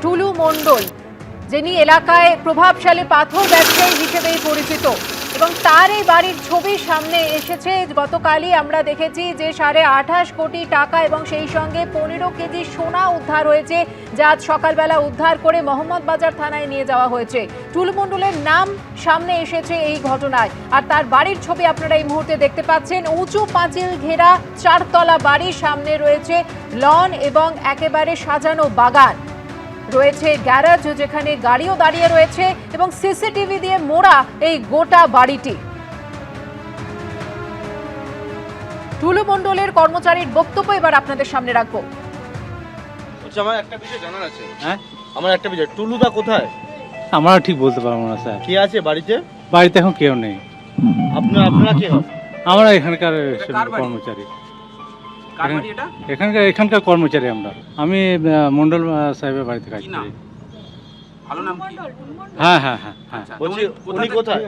টুলু মণ্ডল, যিনি এলাকায় প্রভাবশালী পাথর ব্যবসায়ী হিসেবেই পরিচিত, এবং তার এই বাড়ির ছবি সামনে এসেছে। গতকালই আমরা দেখেছি যে 28.5 কোটি টাকা এবং সেই সঙ্গে 15 কেজি সোনা উদ্ধার হয়েছে, যা আজ সকালবেলা উদ্ধার করে মোহাম্মদবাজার থানায় নিয়ে যাওয়া হয়েছে। টুলু মণ্ডলের নাম সামনে এসেছে এই ঘটনায়, আর তার বাড়ির ছবি আপনারা এই মুহূর্তে দেখতে পাচ্ছেন। উঁচু পাঁচিল ঘেরা 4 তলা বাড়ির সামনে রয়েছে লন এবং একেবারে সাজানো বাগান, রয়েছে গ্যারেজ যেখানে গাড়িও দাঁড়িয়ে রয়েছে এবং সিসিটিভি দিয়ে মোড়া এই গোটা বাড়িটি। টুলু মণ্ডলের কর্মচারীর বক্তব্য এবার আপনাদের সামনে রাখবো। আমার একটা বিষয় জানার আছে। হ্যাঁ, আমার একটা বিষয়, টুলুদা কোথায়? আমরা ঠিক বলতে পারবো না স্যার। কে আছে বাড়িতে? বাড়িতে এখন কেউ নেই। আপনারা কে হন? আমরা এখানকার কর্মচারী। এখানকার কর্মচারী আমরা। আমি মন্ডল সাহেবের বাড়িতে কাজ করি। ভালো নাম কি? হ্যাঁ হ্যাঁ হ্যাঁ হ্যাঁ। বলছি উনি কোথায়?